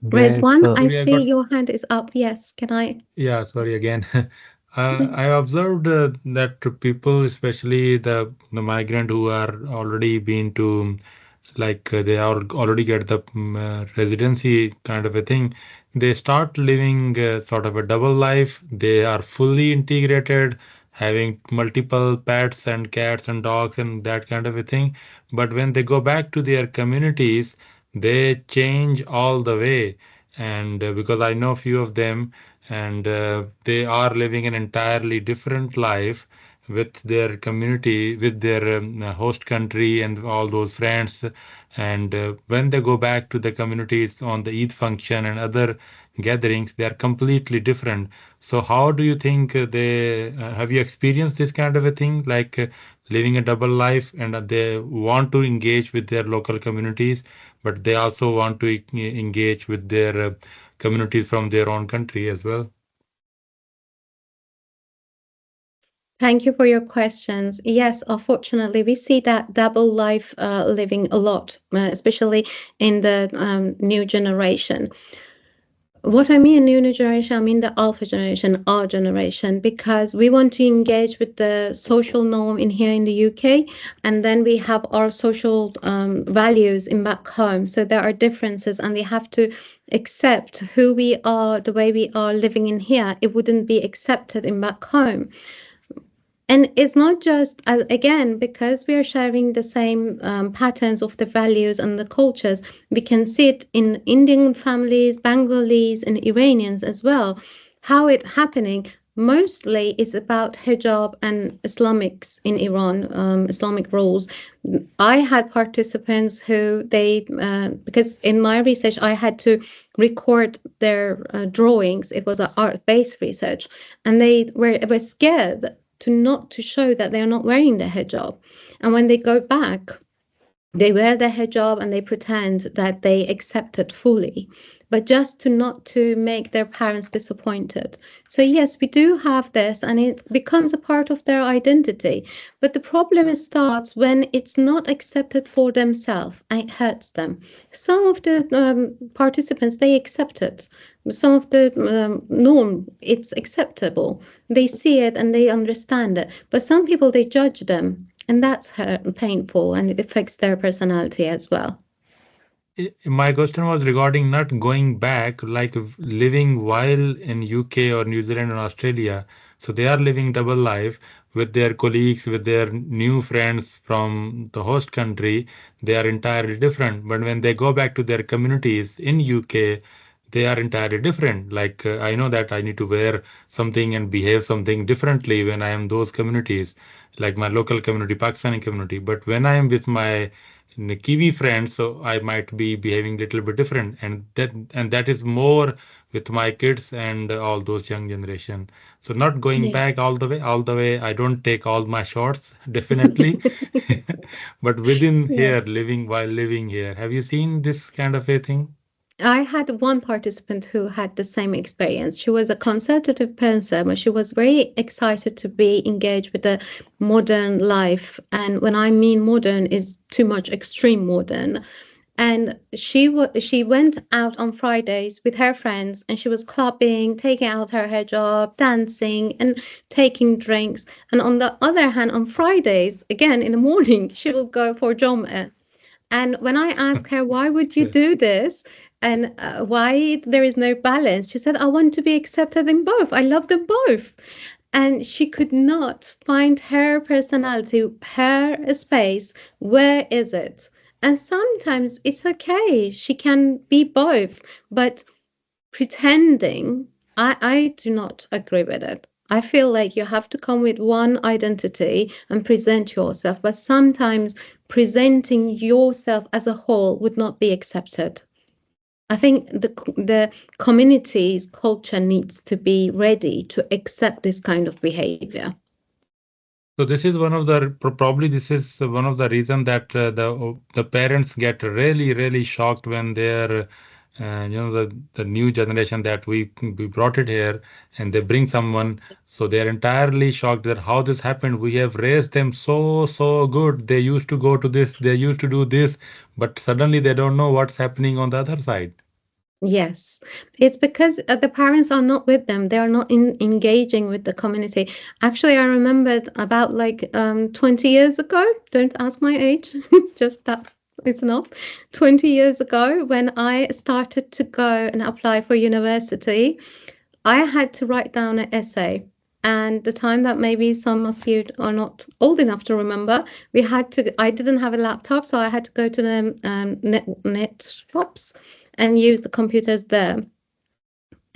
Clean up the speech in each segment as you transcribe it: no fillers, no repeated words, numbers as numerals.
Great. Rizwan, So I Houri, I see got your hand is up. Yes, can I? yeah. Sorry again. I observed that people, especially the migrant who are already been to they are already get the residency kind of a thing, they start living sort of a double life. They are fully integrated, having multiple pets and cats and dogs and that kind of a thing. But when they go back to their communities, they change all the way. And because I know few of them, and they are living an entirely different life with their community, with their host country and all those friends. And when they go back to the communities on the Eid function and other gatherings, they are completely different. So how do you think they have you experienced this kind of a thing, living a double life, and they want to engage with their local communities, but they also want to engage with their communities from their own country as well? Thank you for your questions. Yes, unfortunately, we see that double life living a lot, especially in the new generation. What I mean, new generation, I mean the alpha generation, our generation, because we want to engage with the social norm in here in the UK, and then we have our social values in back home. So there are differences, and we have to accept who we are, the way we are living in here. It wouldn't be accepted in back home. And it's not just, again, because we are sharing the same patterns of the values and the cultures, we can see it in Indian families, Bengalis, and Iranians as well. How it happening mostly is about hijab and Islamics in Iran, Islamic rules. I had participants who because in my research, I had to record their drawings. It was an art-based research, and were scared to not to show that they are not wearing the hijab. And when they go back, they wear the hijab and they pretend that they accept it fully, but just to not to make their parents disappointed. So yes, we do have this, and it becomes a part of their identity. But the problem starts when it's not accepted for themselves and it hurts them. Some of the participants, they accept it. Some of the norm, it's acceptable. They see it and they understand it. But some people, they judge them, and that's painful, and it affects their personality as well. My question was regarding not going back, living while in UK or New Zealand and Australia. So they are living double life with their colleagues, with their new friends from the host country. They are entirely different. But when they go back to their communities in UK, they are entirely different. I know that I need to wear something and behave something differently when I am those communities, like my local community, Pakistani community. But when I am with my Kiwi friends, so I might be behaving a little bit different, and that is more with my kids and all those young generation. So not going Yeah. back all the way. I don't take all my shots, definitely, but within here, Yes. living while living here. Have you seen this kind of a thing? I had one participant who had the same experience. She was a consultative person, but she was very excited to be engaged with the modern life. And when I mean modern, is too much extreme modern. And she went out on Fridays with her friends, and she was clubbing, taking out her hijab, dancing, and taking drinks. And on the other hand, on Fridays, again in the morning, she will go for Jum'ah. And when I asked her, why would you Okay. do this? And why there is no balance? She said, I want to be accepted in both. I love them both. And she could not find her personality, her space. Where is it? And sometimes it's okay. She can be both. But pretending, I do not agree with it. I feel like you have to come with one identity and present yourself, but sometimes presenting yourself as a whole would not be accepted. I think the community's culture needs to be ready to accept this kind of behavior. So this is one of the probably this is one of the reason that the parents get really shocked when they're the new generation that we brought it here, and they bring someone, so they're entirely shocked that how this happened. We have raised them so good. They used to go to this, they used to do this, but suddenly they don't know what's happening on the other side. Yes, it's because the parents are not with them. They are not engaging with the community. Actually, I remembered about like 20 years ago. Don't ask my age, just that's it's enough. 20 years ago, when I started to go and apply for university, I had to write down an essay. And the time that maybe some of you are not old enough to remember, I didn't have a laptop, so I had to go to the net shops and use the computers there.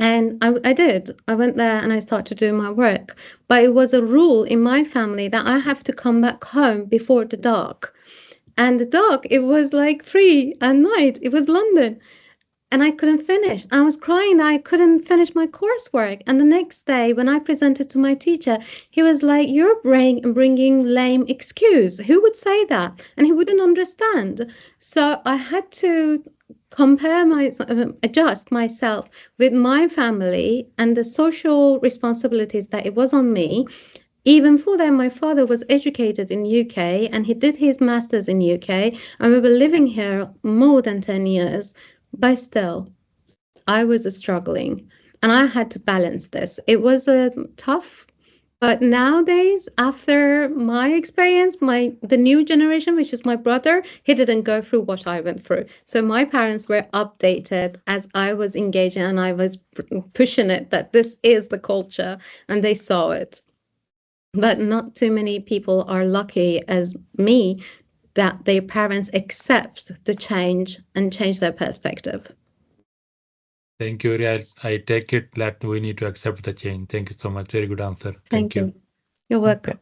And I did. I went there and I started doing my work. But it was a rule in my family that I have to come back home before the dark. And the dark, it was like 3 at night. It was London and I couldn't finish. I was crying that I couldn't finish my coursework. And the next day, when I presented to my teacher, he was like, "You're bringing lame excuse. Who would say that?" And he wouldn't understand. So I had to adjust myself with my family and the social responsibilities that it was on me. Even for that, my father was educated in UK and he did his masters in UK, and we were living here more than 10 years. But still, I was struggling and I had to balance this. It was tough, but nowadays, after my experience, my the new generation, which is my brother, he didn't go through what I went through. So my parents were updated as I was engaging and I was pushing it that this is the culture, and they saw it. But not too many people are lucky as me that their parents accept the change and change their perspective. Thank you, Uri. I take it that we need to accept the change. Thank you so much. Very good answer. Thank Thank you. you. You're welcome.